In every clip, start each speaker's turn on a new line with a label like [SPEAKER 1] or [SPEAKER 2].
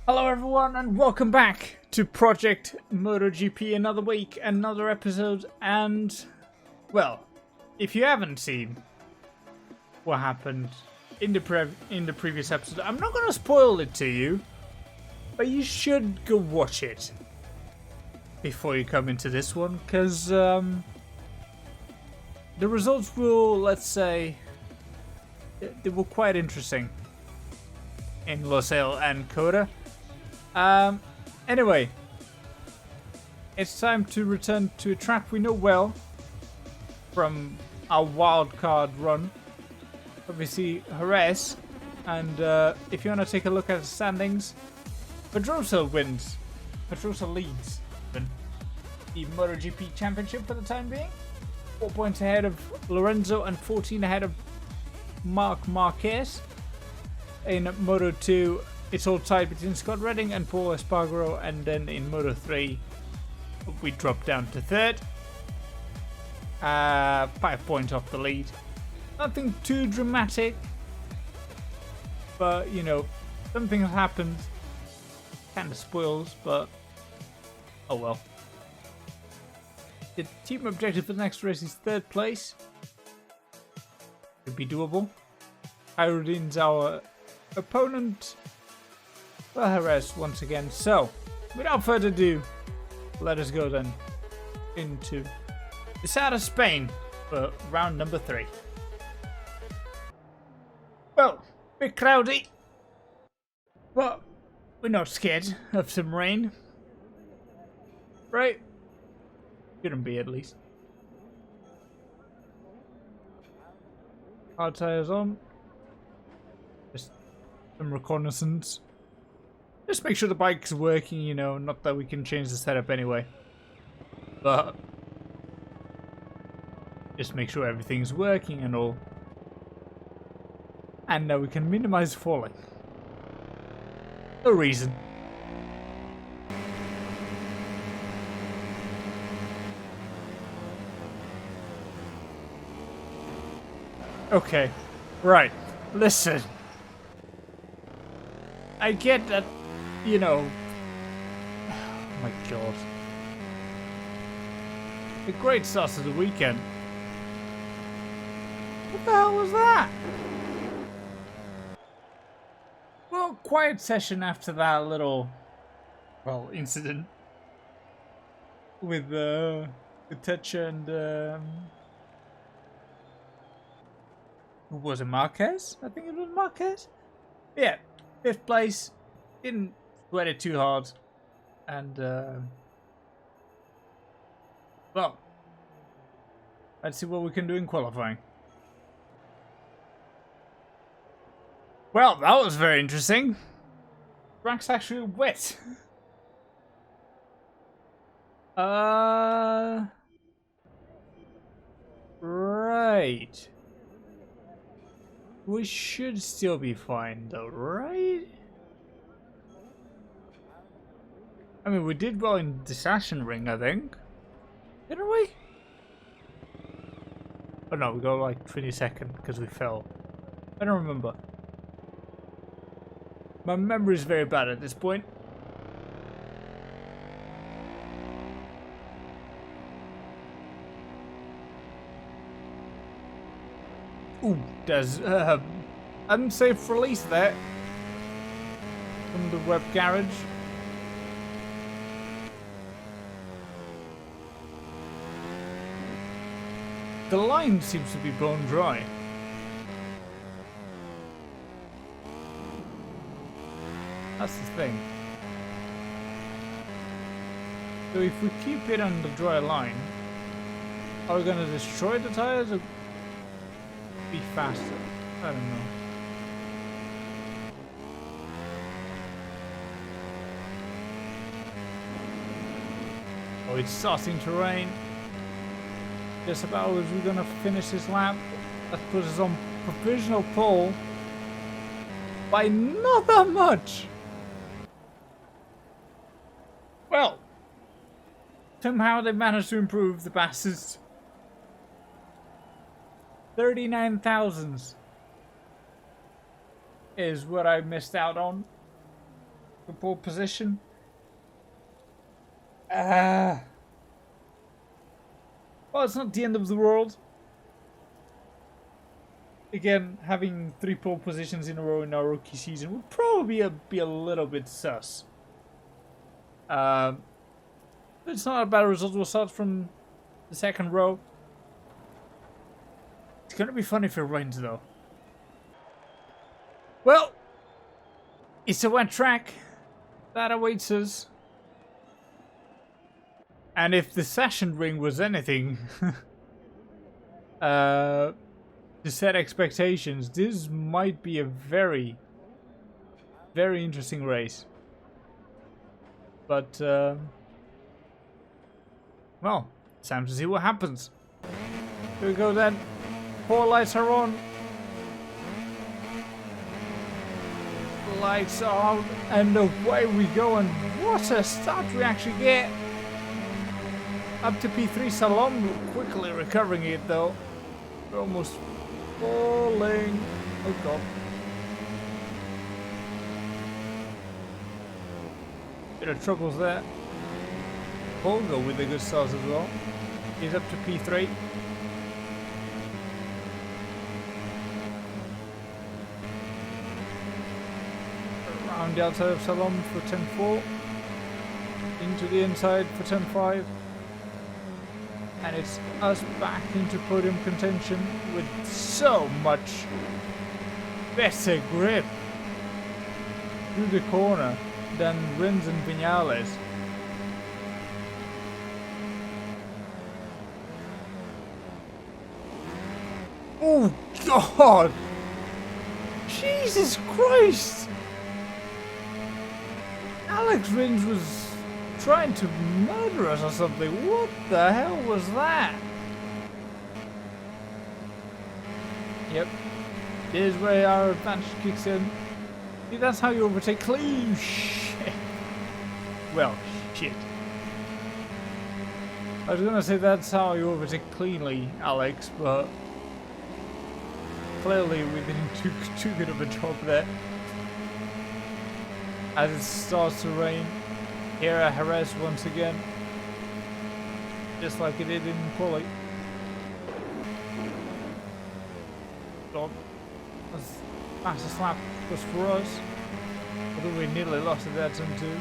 [SPEAKER 1] Hello everyone and welcome back to Project MotoGP. Another week, another episode, and well, if you haven't seen what happened in the previous episode, I'm not gonna spoil it to you, but you should go watch it before you come into this one, because the results will, let's say, they were quite interesting in Losail and Coda. Anyway, it's time to return to a track we know well from our wildcard run. Obviously, Jerez. And if you want to take a look at the standings, Pedrosa wins. Pedrosa leads the MotoGP Championship for the time being. 4 points ahead of Lorenzo and 14 ahead of Marc Marquez. In Moto 2, it's all tied between Scott Redding and Paul Espargaro, and then in Moto 3, we drop down to third. 5 points off the lead. Nothing too dramatic, but you know, something has happened. Kind of spoils, but oh well. The team objective for the next race is third place. Could be doable. Khairuddin's our opponent for Jerez once again. So, without further ado, let us go then into the south of Spain for round number 3. Well, a bit cloudy, but we're not scared of some rain, right? Shouldn't be, at least. Hard tires on. Just some reconnaissance. Just make sure the bike's working, you know, not that we can change the setup anyway. But just make sure everything's working and all. And now we can minimize falling. No reason. Okay, right, listen. I get that, you know, oh my god. A great start to the weekend. What the hell was that? Well, quiet session after that little, well, incident with Techa and who was it, Marquez? I think it was Marquez. Yeah, 5th place. Didn't sweat it too hard, and well, let's see what we can do in qualifying. Well, that was very interesting. Track's actually wet. Right. We should still be fine though, right? I mean, we did well in the Sasson ring, I think. Didn't we? Oh no, we got like 22nd because we fell. I don't remember. My memory is very bad at this point. Ooh, there's unsafe release there from the web garage. The line seems to be bone dry. That's the thing. So if we keep it on the dry line, are we going to destroy the tires or be faster? I don't know. Oh, it's starting to rain. Just about as we're going to finish this lap. That puts us on provisional pole by not that much. Well, somehow they managed to improve the bastards. 39 thousandths is what I missed out on. the pole position. Well, it's not the end of the world. Again, having 3 pole positions in a row in our rookie season would probably be a little bit sus. It's not a bad result. We'll start from the second row. It's gonna be fun if it rains, though. Well, it's a wet track that awaits us. And if the session ring was anything to set expectations, this might be a very, very interesting race. But, well, it's time to see what happens. Here we go then. 4 lights are on. Lights on, and away we go. And what a start we actually get. Up to P3, Salom quickly recovering it though. We're almost falling. Oh god. Bit of troubles there. Polgo with a good start as well. He's up to P3. Around the outside of Salom for 10-4. Into the inside for 10-5. And it's us back into podium contention with so much better grip through the corner than Rins and Vinales. Oh god! Jesus Christ! Alex Rins was trying to murder us or something. What the hell was that? Yep. Here's where our advantage kicks in. See, that's how you overtake clean. Shit. Well, shit. I was gonna say that's how you overtake cleanly, Alex, but clearly we didn't do too good of a job there. As it starts to rain. Here at Jerez once again, just like it did in Quali. So, as fastest lap was for us, although we nearly lost it there turn 2.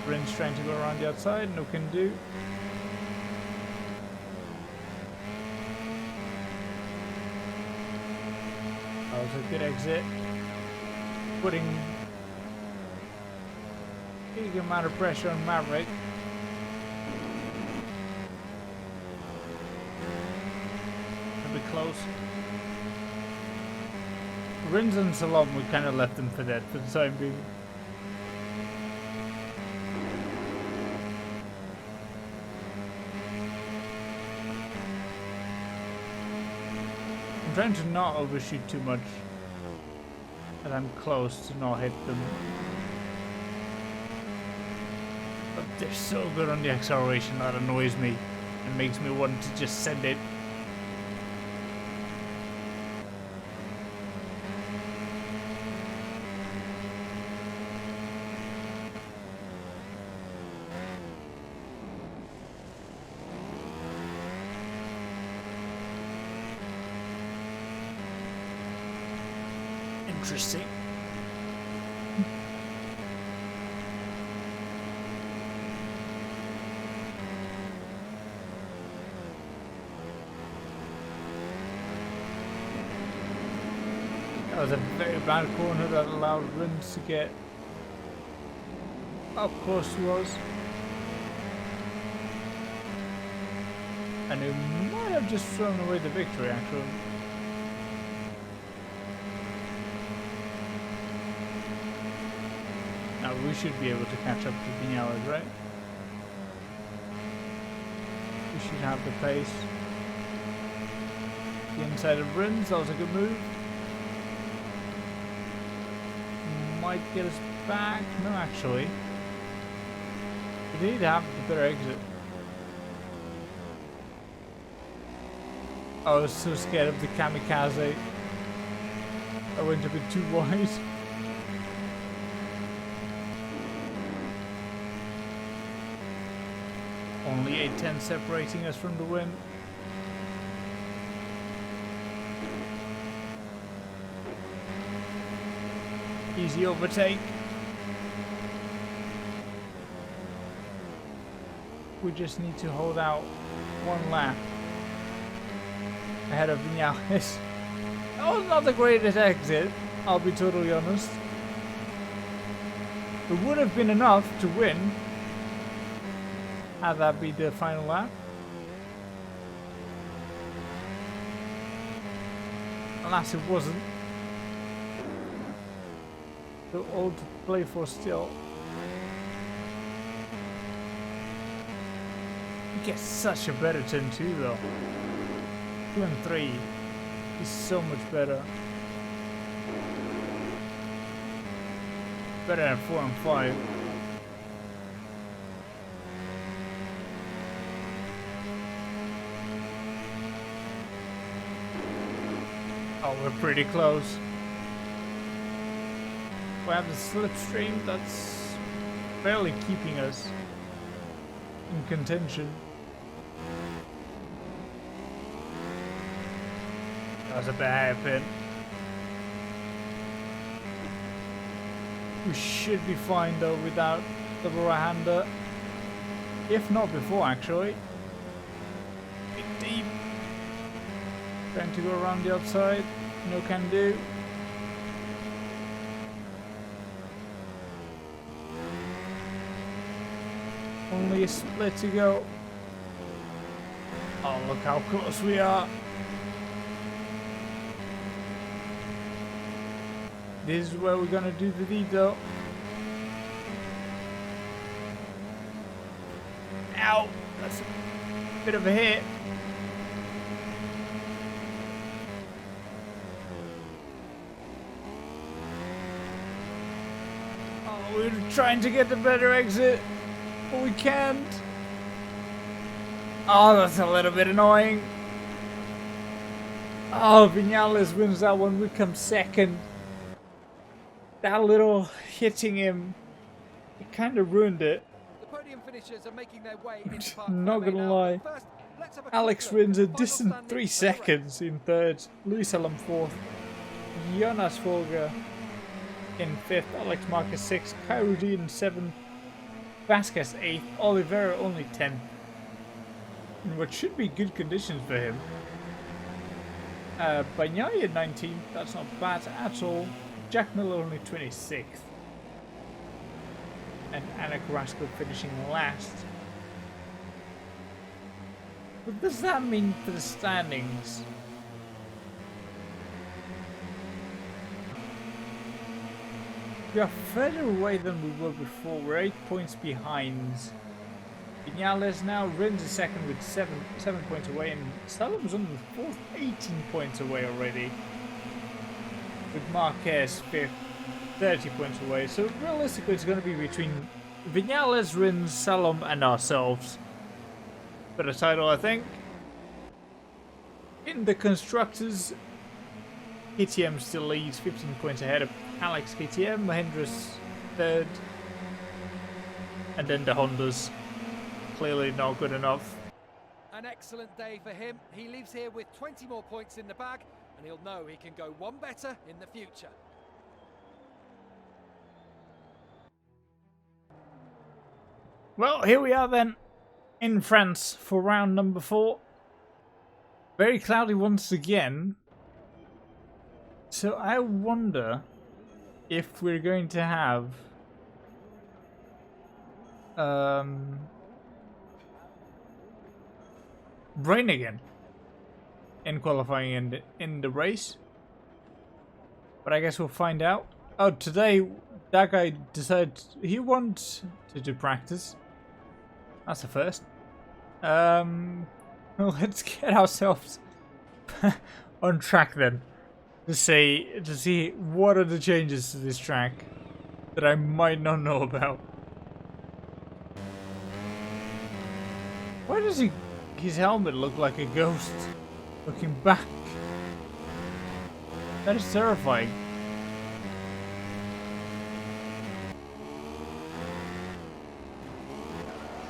[SPEAKER 1] Rins trying to go around the outside, no can do. That was a good exit. Putting big amount of pressure on Maverick. A bit close. Rins and Salom, we kind of left them for dead for the time being. I'm trying to not overshoot too much, and I'm close to not hit them. But they're so good on the acceleration that annoys me and makes me want to just send it. Interesting. That was a very bad corner that allowed Rins to get up close to us. And it might have just thrown away the victory actually. Now we should be able to catch up to Vinales, right? We should have the pace. The inside of Rins, that was a good move. Might get us back. No, actually. We need to have the better exit. I was so scared of the kamikaze. I went a bit too wide. Only 8 tenths separating us from the win. Easy overtake. We just need to hold out one lap ahead of Vinales. That was not the greatest exit, I'll be totally honest. It would have been enough to win had that be the final lap. Alas, it wasn't. So all to play for still. He gets such a better turn 2 though. 2 and 3 is so much better. Better than 4 and 5. Oh, we're pretty close. We have the slipstream that's barely keeping us in contention. That was a bad hairpin. We should be fine though without the right-hander. If not before, actually. Bit deep. Trying to go around the outside. No can do. Only a split to go. Oh, look how close we are. This is where we're gonna do the lead though. Ow! That's a bit of a hit. Oh, we're trying to get the better exit, but we can't. Oh, that's a little bit annoying. Oh, Vinales wins that one. We come second. That little hitting him, it kind of ruined it.
[SPEAKER 2] The podium finishers are making their way into Park
[SPEAKER 1] Not
[SPEAKER 2] Fermé
[SPEAKER 1] gonna
[SPEAKER 2] now.
[SPEAKER 1] lie.
[SPEAKER 2] First, let's have a
[SPEAKER 1] Alex
[SPEAKER 2] quick look
[SPEAKER 1] wins
[SPEAKER 2] at
[SPEAKER 1] a
[SPEAKER 2] the final
[SPEAKER 1] distant
[SPEAKER 2] standings
[SPEAKER 1] 3
[SPEAKER 2] for the race.
[SPEAKER 1] seconds in third. Luis Alam 4th. Jonas Folger in 5th. Alex Marquez 6th. Kyrudin 7th. Vasquez 8th. Oliveira only 10th. In what should be good conditions for him. Bagnaia 19th. That's not bad at all. Jack Miller only 26th. And Anna Carrasco finishing last. What does that mean for the standings? We are further away than we were before. We're 8 points behind. Vinales now runs a second with 7 points away, and Salom's on the 4th, 18 points away already. With Marquez 5th, 30 points away. So realistically, it's going to be between Vinales, Rins, Salom, and ourselves for the title, I think. In the constructors, KTM still leads, 15 points ahead of Alex KTM, Mahendra's 3rd, and then the Hondas. Clearly not good enough.
[SPEAKER 2] An excellent day for him. He leaves here with 20 more points in the bag, and he'll know he can go one better in the future.
[SPEAKER 1] Well, here we are then in France for round number 4. Very cloudy once again. So I wonder if we're going to have rain again in qualifying and in the race. But I guess we'll find out. Oh, today that guy decided he wanted to do practice. That's the first. Well, let's get ourselves on track then. To see what are the changes to this track that I might not know about. Why does his helmet look like a ghost looking back? That is terrifying.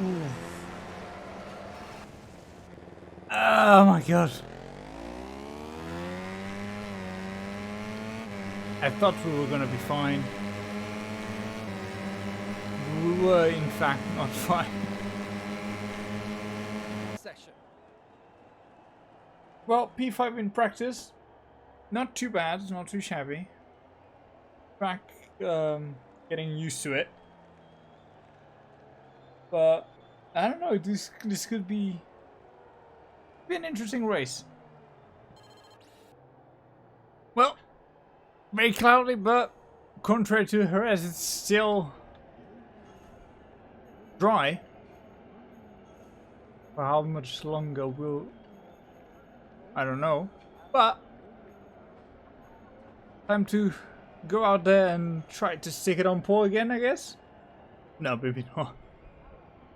[SPEAKER 1] Ooh. Oh my god. I thought we were gonna be fine. We were in fact not fine.
[SPEAKER 2] Session.
[SPEAKER 1] Well, P5 in practice. Not too bad, not too shabby. Back getting used to it. But I don't know, this could be an interesting race. Well, very cloudy, but contrary to Jerez, it's still dry. For how much longer will I don't know. But time to go out there and try to stick it on pole again, I guess. No, maybe not.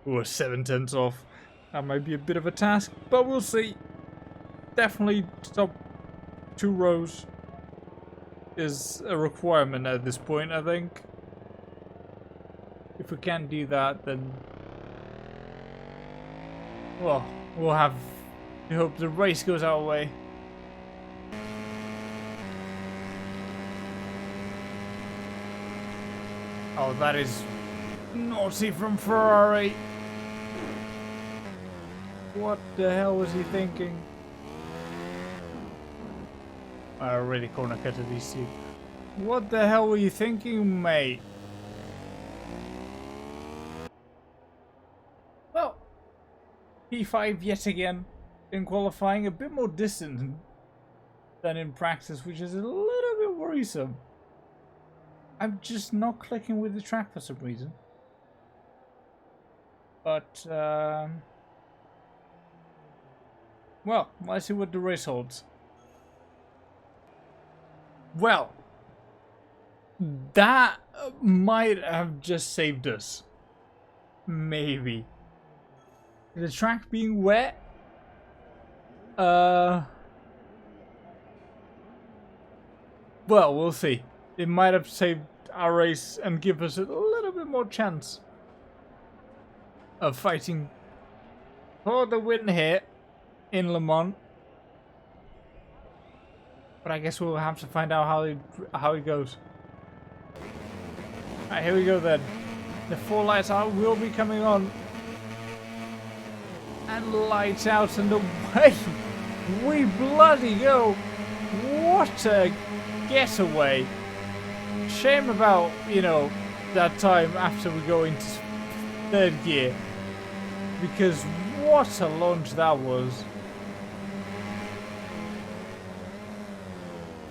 [SPEAKER 1] We're 7/10 off. That might be a bit of a task, but we'll see. Definitely top 2 rows is a requirement at this point, I think. If we can't do that, then well, we'll have to hope the race goes our way. Oh, that is naughty from Ferrari. What the hell was he thinking? I already corner cutted these two. What the hell were you thinking, mate? Well, P5 yet again in qualifying, a bit more distant than in practice, which is a little bit worrisome. I'm just not clicking with the track for some reason. But, well, let's see what the race holds. Well, that might have just saved us. Maybe. The track being wet? Well, we'll see. It might have saved our race and give us a little bit more chance of fighting for the win here in Le Mans. But I guess we'll have to find out how it goes. Alright, here we go then. The 4 lights out will be coming on. And lights out and away we bloody go. What a getaway. Shame about, you know, that time after we go into 3rd gear. Because what a launch that was.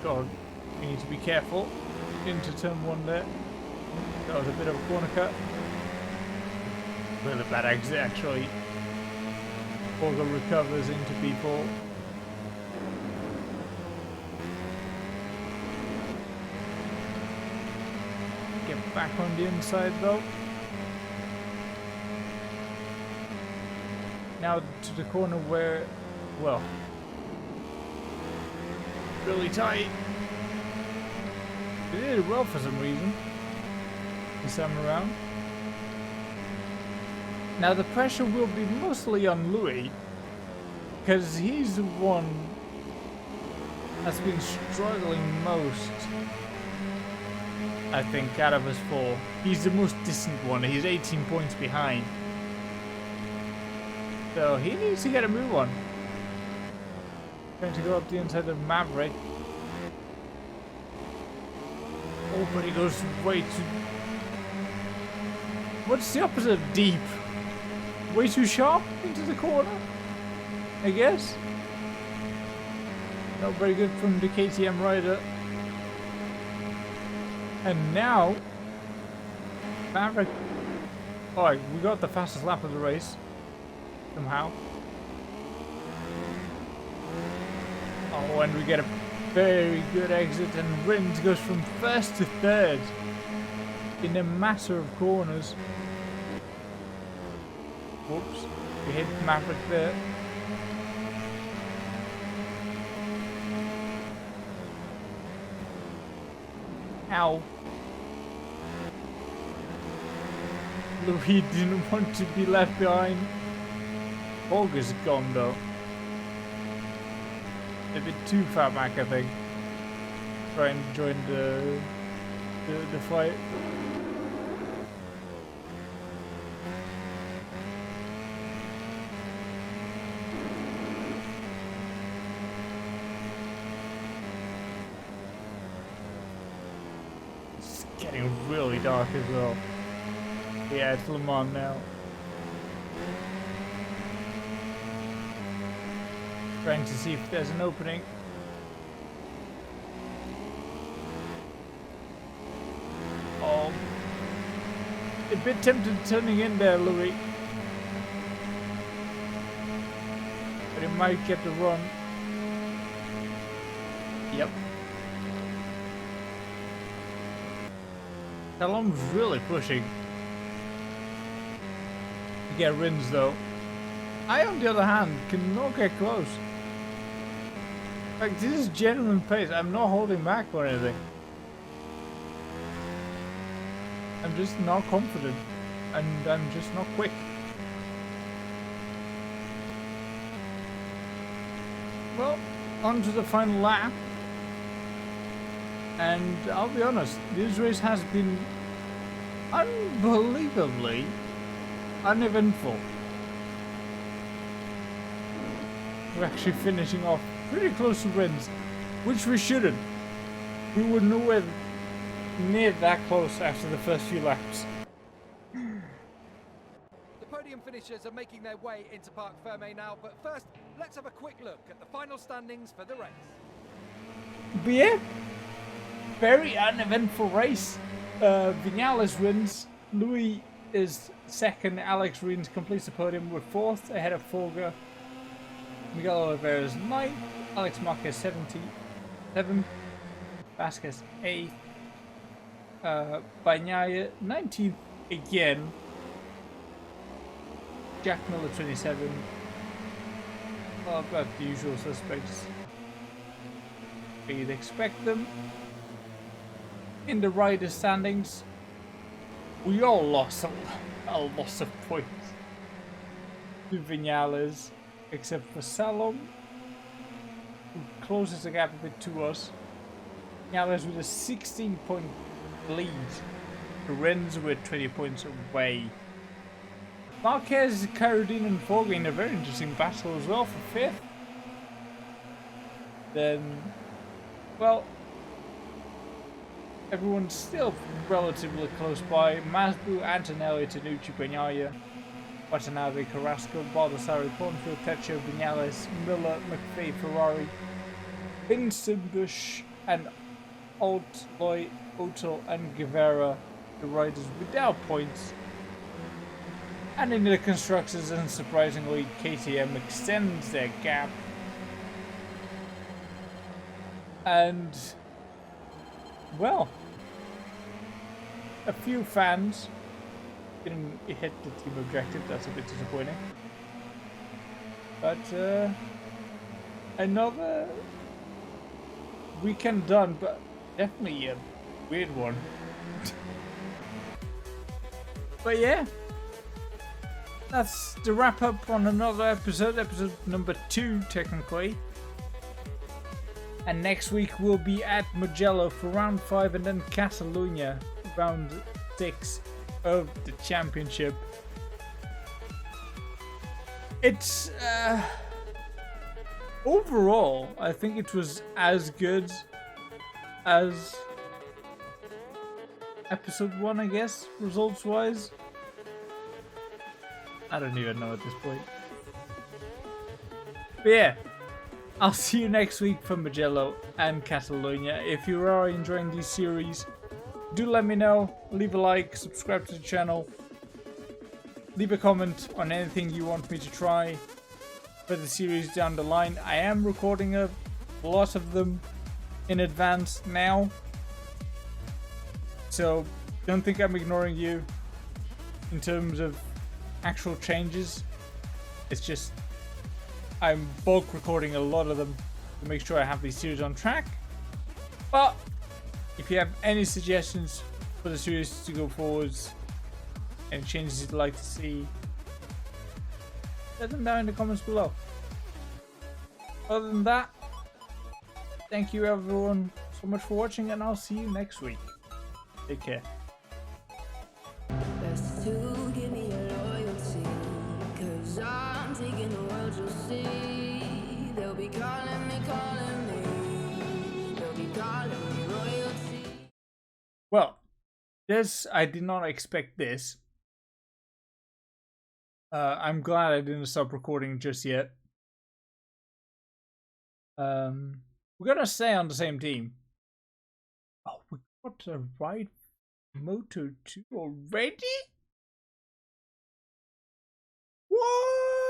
[SPEAKER 1] God, we need to be careful into turn 1 there. That was a bit of a corner cut. Really bad exit actually. Borgo recovers into people. Get back on the inside though. Now to the corner where, well, really tight. They did it well for some reason this time around. Now the pressure will be mostly on Louis because he's the one that's been struggling most, I think, out of us 4. He's the most distant one. He's 18 points behind. So he needs to get a move on. Going to go up the inside of Maverick. Oh, but he goes way too... What's the opposite of deep? Way too sharp into the corner, I guess. Not very good from the KTM rider. And now, Maverick... Alright, we got the fastest lap of the race. Somehow. Oh, and we get a very good exit, and Rins goes from 1st to 3rd in a matter of corners. Whoops, we hit Maverick there. Ow. Louis didn't want to be left behind. Borger's gone though. A bit too far back, I think. Trying to join the fight. It's getting really dark as well. Yeah, it's Le Mans now. Trying to see if there's an opening. Oh, a bit tempted turning in there, Louis. But he might get the run. Yep. Talon's really pushing. To get Rins though. I, on the other hand, cannot get close. Like, this is genuine pace. I'm not holding back or anything. I'm just not confident. And I'm just not quick. Well, on to the final lap. And I'll be honest, this race has been unbelievably uneventful. We're actually finishing off pretty close to Rins, which we shouldn't. We were nowhere near that close after the first few laps.
[SPEAKER 2] The podium finishers are making their way into Parc Fermé now, but first, let's have a quick look at the final standings for the race.
[SPEAKER 1] But yeah, very uneventful race. Vinales wins. Louis is second. Alex Rins completes the podium with fourth, ahead of Folger. Miguel Oliveira is 9th, Alex Marquez 77th, Vasquez 8th, Bagnaia 19th again, Jack Miller 27th. Well, about the usual suspects. You'd expect them. In the rider standings, we all lost a lot of points to Vinales. Except for Salom, who closes the gap a bit to us. Vinales with a 16-point lead. Rins with 20 points away. Marquez, Carradine and Folger in a very interesting battle as well for 5th. Then, well, everyone's still relatively close by. Masbu, Antonelli, Tanucci, Bagnaia, Watanabe, Carrasco, Baldassare, Cornfield, Techo, Vinales, Miller, McPhee, Ferrari, Binstenbush, and Altloy, Otel, and Guevara, the riders without points. And in the constructors, unsurprisingly, KTM extends their gap. And, well, a few fans didn't hit the team objective. That's a bit disappointing. But another weekend done, but definitely a weird one. But yeah, that's the wrap up on another episode number 2 technically. And next week we'll be at Mugello for round 5 and then Catalunya round 6 of the championship. It's overall, I think it was as good as episode 1, I guess, results wise. I don't even know at this point. But yeah, I'll see you next week for Mugello and Catalunya. If you are enjoying these series, do let me know. Leave a like, subscribe to the channel, leave a comment on anything you want me to try for the series down the line. I am recording a lot of them in advance now, so don't think I'm ignoring you in terms of actual changes. It's just I'm bulk recording a lot of them to make sure I have these series on track. But if you have any suggestions for the series to go forwards, Any changes you'd like to see, let them down in the comments below. Other than that, thank you everyone so much for watching, and I'll see you next week. Take care.
[SPEAKER 3] Best to give me your loyalty, 'cause I'm taking the world, you'll see. They'll be calling me, they'll be calling me royalty.
[SPEAKER 1] Well, this, I did not expect this. I'm glad I didn't stop recording just yet. We're gonna stay on the same team. Oh, we got a right Moto2 already? What?